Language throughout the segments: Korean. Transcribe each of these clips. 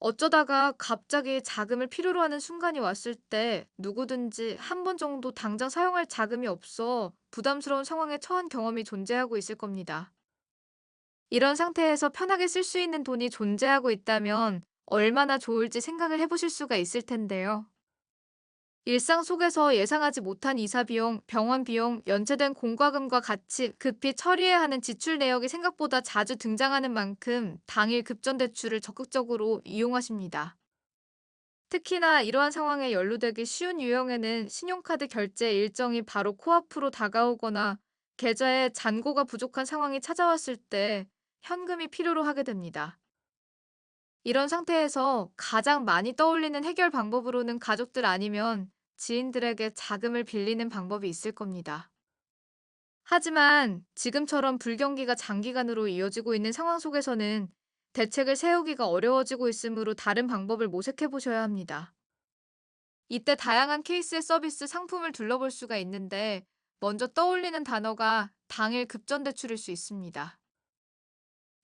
어쩌다가 갑자기 자금을 필요로 하는 순간이 왔을 때 누구든지 한 번 정도 당장 사용할 자금이 없어 부담스러운 상황에 처한 경험이 존재하고 있을 겁니다. 이런 상태에서 편하게 쓸 수 있는 돈이 존재하고 있다면 얼마나 좋을지 생각을 해보실 수가 있을 텐데요. 일상 속에서 예상하지 못한 이사 비용, 병원 비용, 연체된 공과금과 같이 급히 처리해야 하는 지출 내역이 생각보다 자주 등장하는 만큼 당일 급전 대출을 적극적으로 이용하십니다. 특히나 이러한 상황에 연루되기 쉬운 유형에는 신용카드 결제 일정이 바로 코앞으로 다가오거나 계좌에 잔고가 부족한 상황이 찾아왔을 때 현금이 필요로 하게 됩니다. 이런 상태에서 가장 많이 떠올리는 해결 방법으로는 가족들 아니면 지인들에게 자금을 빌리는 방법이 있을 겁니다. 하지만 지금처럼 불경기가 장기간으로 이어지고 있는 상황 속에서는 대책을 세우기가 어려워지고 있으므로 다른 방법을 모색해 보셔야 합니다. 이때 다양한 케이스의 서비스 상품을 둘러볼 수가 있는데 먼저 떠올리는 단어가 당일 급전 대출일 수 있습니다.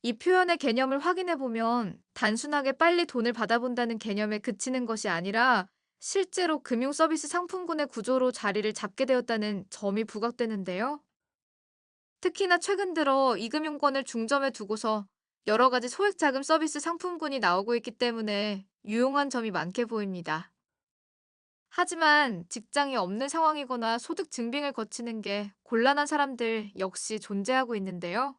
이 표현의 개념을 확인해 보면 단순하게 빨리 돈을 받아본다는 개념에 그치는 것이 아니라 실제로 금융 서비스 상품군의 구조로 자리를 잡게 되었다는 점이 부각되는데요. 특히나 최근 들어 이금융권을 중점에 두고서 여러 가지 소액 자금 서비스 상품군이 나오고 있기 때문에 유용한 점이 많게 보입니다. 하지만 직장이 없는 상황이거나 소득 증빙을 거치는 게 곤란한 사람들 역시 존재하고 있는데요.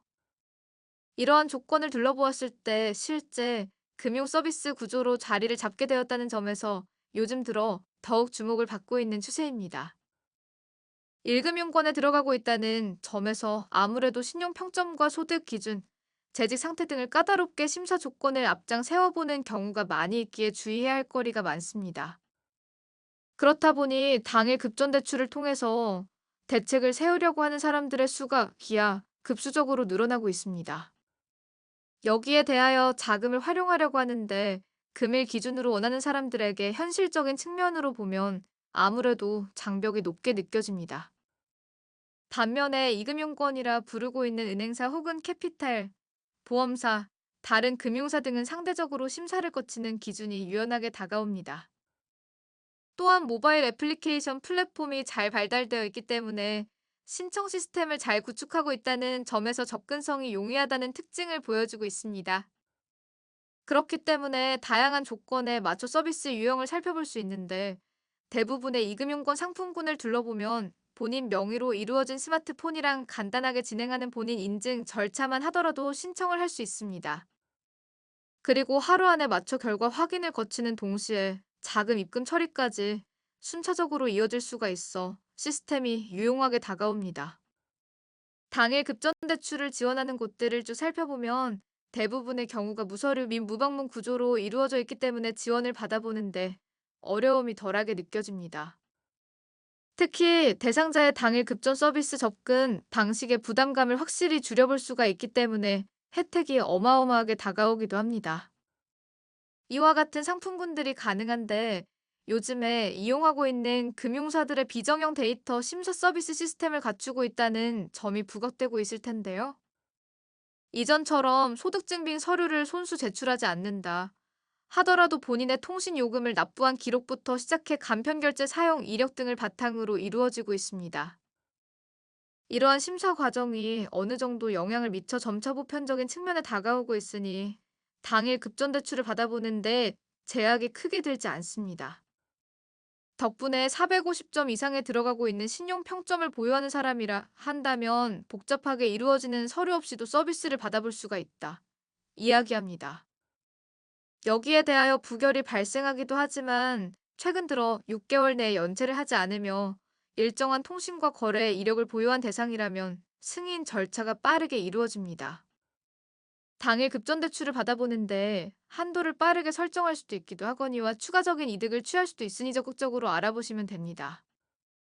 이러한 조건을 둘러보았을 때 실제 금융 서비스 구조로 자리를 잡게 되었다는 점에서 요즘 들어 더욱 주목을 받고 있는 추세입니다. 1금융권에 들어가고 있다는 점에서 아무래도 신용 평점과 소득 기준, 재직 상태 등을 까다롭게 심사 조건을 앞장 세워보는 경우가 많이 있기에 주의해야 할 거리가 많습니다. 그렇다 보니 당일 급전 대출을 통해서 대책을 세우려고 하는 사람들의 수가 기하 급수적으로 늘어나고 있습니다. 여기에 대하여 자금을 활용하려고 하는데 금일 기준으로 원하는 사람들에게 현실적인 측면으로 보면 아무래도 장벽이 높게 느껴집니다. 반면에 이금융권이라 부르고 있는 은행사 혹은 캐피탈, 보험사, 다른 금융사 등은 상대적으로 심사를 거치는 기준이 유연하게 다가옵니다. 또한 모바일 애플리케이션 플랫폼이 잘 발달되어 있기 때문에 신청 시스템을 잘 구축하고 있다는 점에서 접근성이 용이하다는 특징을 보여주고 있습니다. 그렇기 때문에 다양한 조건에 맞춰 서비스 유형을 살펴볼 수 있는데 대부분의 이금융권 상품군을 둘러보면 본인 명의로 이루어진 스마트폰이랑 간단하게 진행하는 본인 인증 절차만 하더라도 신청을 할 수 있습니다. 그리고 하루 안에 맞춰 결과 확인을 거치는 동시에 자금 입금 처리까지 순차적으로 이어질 수가 있어 시스템이 유용하게 다가옵니다. 당일 급전 대출을 지원하는 곳들을 쭉 살펴보면 대부분의 경우가 무서류 및 무방문 구조로 이루어져 있기 때문에 지원을 받아보는데 어려움이 덜하게 느껴집니다. 특히 대상자의 당일 급전 서비스 접근 방식의 부담감을 확실히 줄여볼 수가 있기 때문에 혜택이 어마어마하게 다가오기도 합니다. 이와 같은 상품군들이 가능한데 요즘에 이용하고 있는 금융사들의 비정형 데이터 심사 서비스 시스템을 갖추고 있다는 점이 부각되고 있을 텐데요. 이전처럼 소득증빙 서류를 손수 제출하지 않는다 하더라도 본인의 통신 요금을 납부한 기록부터 시작해 간편결제 사용 이력 등을 바탕으로 이루어지고 있습니다. 이러한 심사 과정이 어느 정도 영향을 미쳐 점차 보편적인 측면에 다가오고 있으니 당일 급전 대출을 받아보는데 제약이 크게 들지 않습니다. 덕분에 450점 이상에 들어가고 있는 신용 평점을 보유하는 사람이라 한다면 복잡하게 이루어지는 서류 없이도 서비스를 받아볼 수가 있다. 이야기합니다. 여기에 대하여 부결이 발생하기도 하지만 최근 들어 6개월 내에 연체를 하지 않으며 일정한 통신과 거래 이력을 보유한 대상이라면 승인 절차가 빠르게 이루어집니다. 당일 급전 대출을 받아보는데 한도를 빠르게 설정할 수도 있기도 하거니와 추가적인 이득을 취할 수도 있으니 적극적으로 알아보시면 됩니다.